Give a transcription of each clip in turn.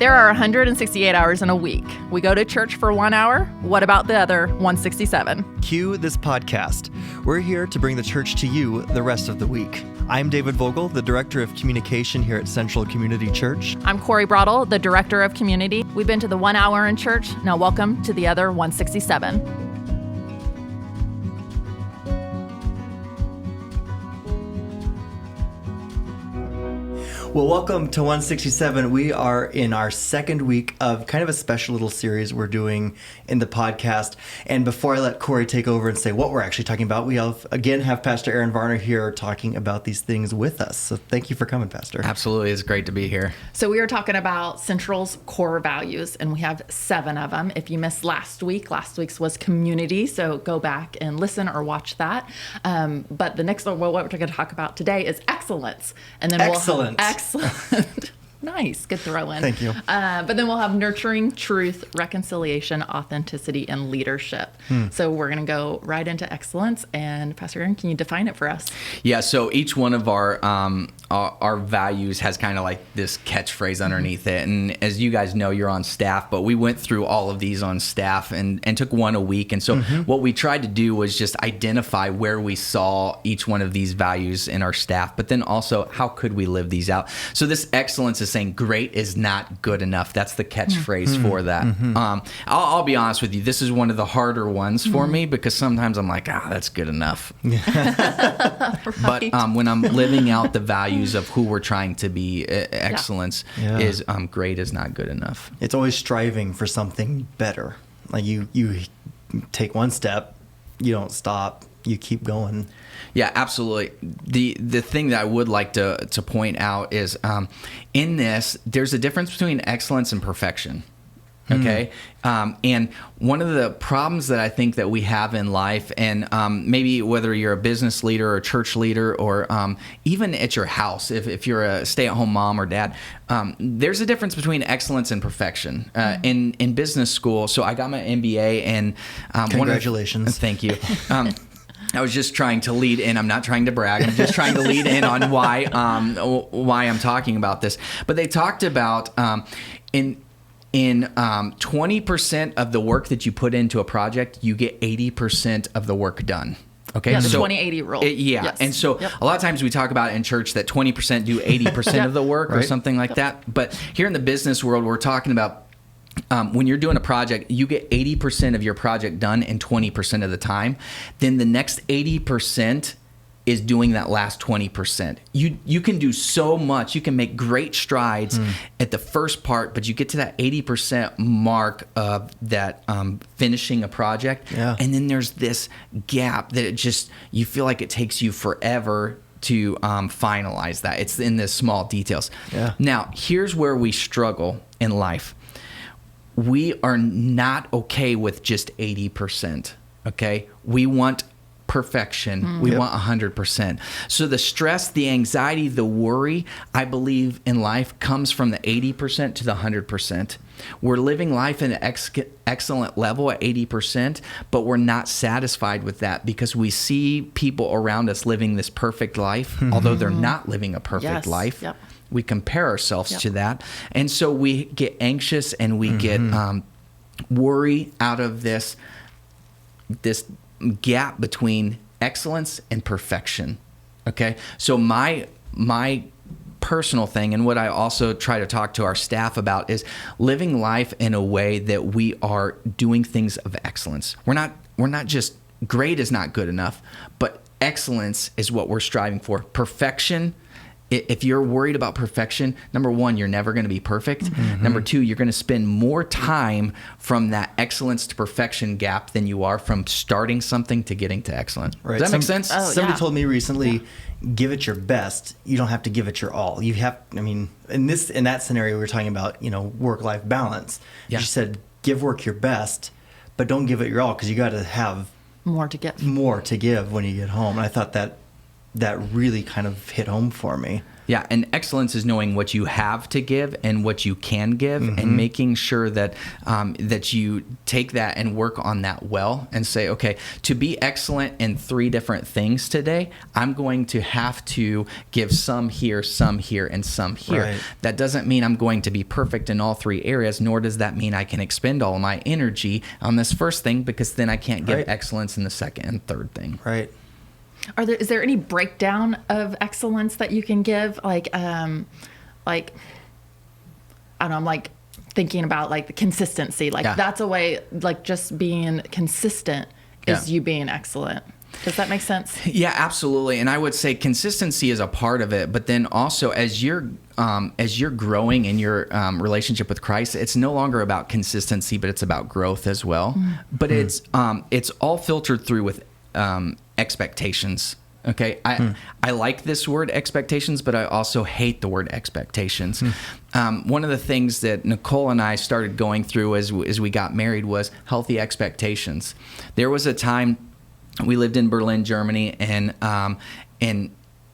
There are 168 hours in a week. We go to church for 1 hour. What about the other 167? Cue this podcast. We're here to bring the church to you the rest of the week. I'm David Vogel, the Director of Communication here at Central Community Church. I'm Cori Broddle, the Director of Community. We've been to the 1 hour in church. Now welcome to the other 167. Well, welcome to 167. We are in our second week of kind of a special little series we're doing in the podcast. And before I let Cori take over and say what we're actually talking about, we have Pastor Aaron Varner here talking about these things with us. So thank you for coming, Pastor. Absolutely. It's great to be here. So we are talking about Central's core values, and we have 7 of them. If you missed last week's was community, so go back and listen or watch that. But the next one, what we're going to talk about today is excellence. And then Excellent. Excellent. Nice. Good throw in. Thank you. But then we'll have nurturing, truth, reconciliation, authenticity, and leadership. So we're going to go right into excellence. And Pastor Aaron, can you define it for us? Yeah. So each one of our values has kind of like this catchphrase underneath it. And as you guys know, you're on staff, but we went through all of these on staff and took one a week. And so what we tried to do was just identify where we saw each one of these values in our staff, but then also how could we live these out? So this excellence is saying great is not good enough. That's the catchphrase for that. I'll be honest with you. This is one of the harder ones for me because sometimes I'm like, that's good enough. Right. But when I'm living out the values of who we're trying to be, excellence is great is not good enough. It's always striving for something better. Like you take one step, you don't stop, you keep going. Yeah, absolutely. The thing that I would like to point out is in this, there's a difference between excellence and perfection. Okay. And one of the problems that I think that we have in life, and maybe whether you're a business leader or a church leader or even at your house, if you're a stay-at-home mom or dad, there's a difference between excellence and perfection. In business school, so I got my MBA and congratulations. Thank you. I was just trying to lead in. I'm not trying to brag. I'm just trying to lead in on why I'm talking about this. But they talked about in 20% of the work that you put into a project, you get 80% of the work done. Okay, yeah, the so 20-80 rule. Yes. And so a lot of times we talk about in church that 20% do 80% of the work or something like that. But here in the business world, we're talking about when you're doing a project, you get 80% of your project done in 20% of the time. Then the next 80% is doing that last 20%. You can do so much. You can make great strides at the first part, but you get to that 80% mark of that finishing a project. Yeah. And then there's this gap that you feel like it takes you forever to finalize that. It's in the small details. Yeah. Now, here's where we struggle in life. We are not okay with just 80%, okay? We want perfection. We want 100%. So the stress, the anxiety, the worry, I believe in life comes from the 80% to the 100%. We're living life at an excellent level at 80%, but we're not satisfied with that because we see people around us living this perfect life, although they're not living a perfect life. Yep. We compare ourselves to that. And so we get anxious and we get worry out of this gap between excellence and perfection. Okay? So my personal thing and what I also try to talk to our staff about is living life in a way that we are doing things of excellence. We're not just great is not good enough, but excellence is what we're striving for. Perfection, if you're worried about perfection, number one, you're never going to be perfect. Number two, you're going to spend more time from that excellence to perfection gap than you are from starting something to getting to excellence. Right. Does that make sense? Somebody told me recently, give it your best. You don't have to give it your all. You have, in that scenario, we were talking about, work-life balance. Yeah. She said, give work your best, but don't give it your all because you got to have more to give when you get home. And I thought that really kind of hit home for me. Yeah, and excellence is knowing what you have to give and what you can give, and making sure that that you take that and work on that well, and say, okay, to be excellent in 3 different things today, I'm going to have to give some here, and some here. Right. That doesn't mean I'm going to be perfect in all 3 areas, nor does that mean I can expend all of my energy on this first thing, because then I can't give excellence in the second and third thing. Right. Is there any breakdown of excellence that you can give? Like, I don't know, I'm like thinking about like the consistency. Like that's a way, like just being consistent is you being excellent. Does that make sense? Yeah, absolutely. And I would say consistency is a part of it, but then also as you're growing in your relationship with Christ, it's no longer about consistency, but it's about growth as well. But it's all filtered through with expectations. Okay, I like this word expectations, but I also hate the word expectations. One of the things that Nicole and I started going through as we got married was healthy expectations. There was a time we lived in Berlin, Germany, and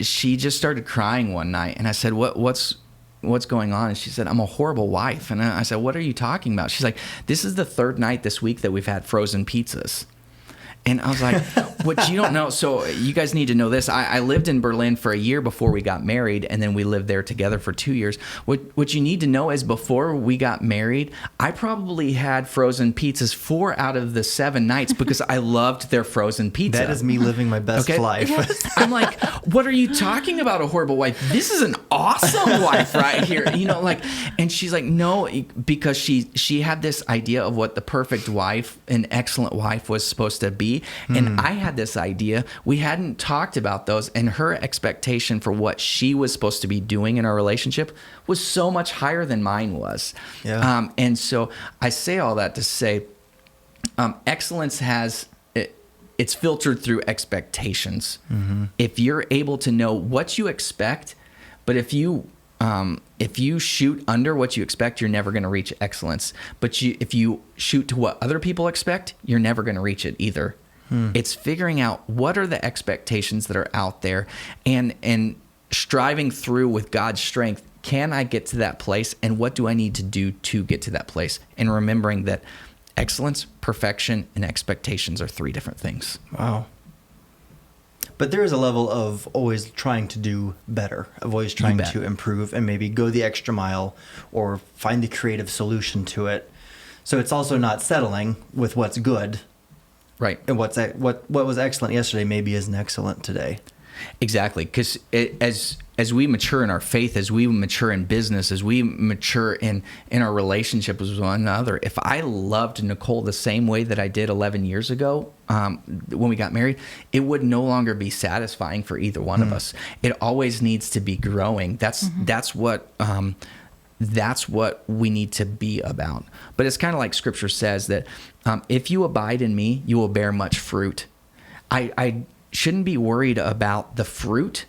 she just started crying one night, and I said, "What's going on?" And she said, "I'm a horrible wife." And I said, "What are you talking about?" She's like, "This is the 3rd night this week that we've had frozen pizzas." And I was like, what you don't know, so you guys need to know this. I lived in Berlin for a year before we got married, and then we lived there together for 2 years. What you need to know is before we got married, I probably had frozen pizzas 4 out of the 7 nights because I loved their frozen pizza. That is me living my best life. I'm like, what are you talking about, a horrible wife? This is an awesome wife right here. And she's like, no, because she had this idea of what the perfect wife, an excellent wife was supposed to be. And I had this idea. We hadn't talked about those, and her expectation for what she was supposed to be doing in our relationship was so much higher than mine was. Yeah. And so I say all that to say excellence it's filtered through expectations. If you're able to know what you expect, but if you shoot under what you expect, you're never going to reach excellence. But if you shoot to what other people expect, you're never going to reach it either. It's figuring out what are the expectations that are out there, and striving through with God's strength. Can I get to that place, and what do I need to do to get to that place? And remembering that excellence, perfection, and expectations are 3 different things. Wow. But there is a level of always trying to do better, of always trying to improve and maybe go the extra mile or find the creative solution to it. So it's also not settling with what's good. Right. And what was excellent yesterday maybe isn't excellent today. Exactly. Because as we mature in our faith, as we mature in business, as we mature in our relationship with one another, if I loved Nicole the same way that I did 11 years ago when we got married, it would no longer be satisfying for either one of us. It always needs to be growing. That's what we need to be about. But it's kind of like Scripture says that if you abide in me, you will bear much fruit. I shouldn't be worried about the fruit.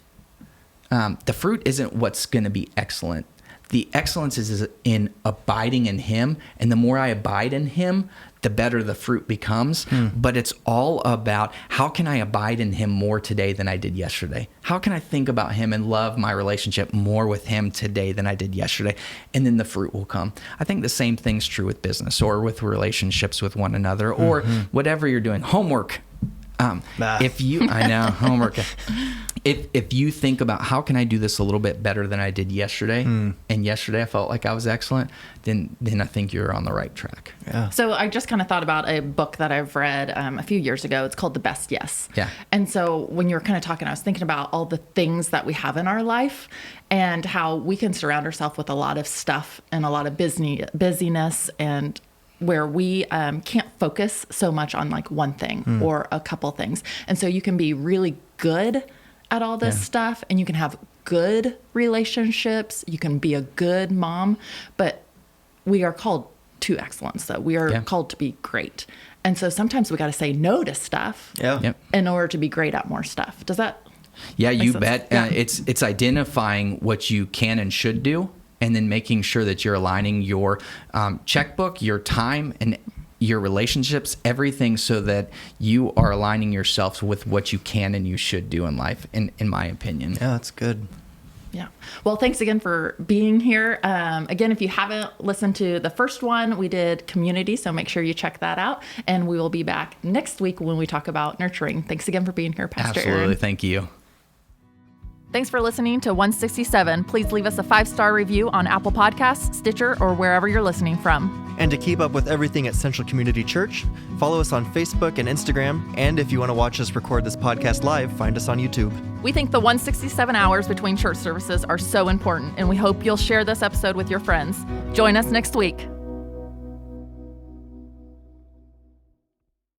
The fruit isn't what's going to be excellent. The excellence is in abiding in him. And the more I abide in him, the better the fruit becomes. But it's all about how can I abide in him more today than I did yesterday? How can I think about him and love my relationship more with him today than I did yesterday? And then the fruit will come. I think the same thing's true with business or with relationships with one another or whatever you're doing. Homework. Homework. If you think about how can I do this a little bit better than I did yesterday, and yesterday I felt like I was excellent, then I think you're on the right track. Yeah. So I just kind of thought about a book that I've read a few years ago. It's called The Best Yes. Yeah. And so when you were kind of talking, I was thinking about all the things that we have in our life and how we can surround ourselves with a lot of stuff and a lot of busyness, and where we can't focus so much on like one thing or a couple things. And so you can be really good at all this stuff, and you can have good relationships. You can be a good mom, but we are called to excellence. So we are called to be great. And so sometimes we got to say no to stuff in order to be great at more stuff. Does that? Yeah, you sense? bet. Yeah. It's identifying what you can and should do, and then making sure that you're aligning your checkbook, your time, and your relationships, everything, so that you are aligning yourself with what you can and you should do in life, in my opinion. Yeah, that's good. Yeah. Well, thanks again for being here. Again, if you haven't listened to the first one, we did community, so make sure you check that out. And we will be back next week when we talk about nurturing. Thanks again for being here, Pastor Absolutely. Aaron. Thank you. Thanks for listening to 167. Please leave us a 5-star review on Apple Podcasts, Stitcher, or wherever you're listening from. And to keep up with everything at Central Community Church, follow us on Facebook and Instagram. And if you want to watch us record this podcast live, find us on YouTube. We think the 167 hours between church services are so important, and we hope you'll share this episode with your friends. Join us next week.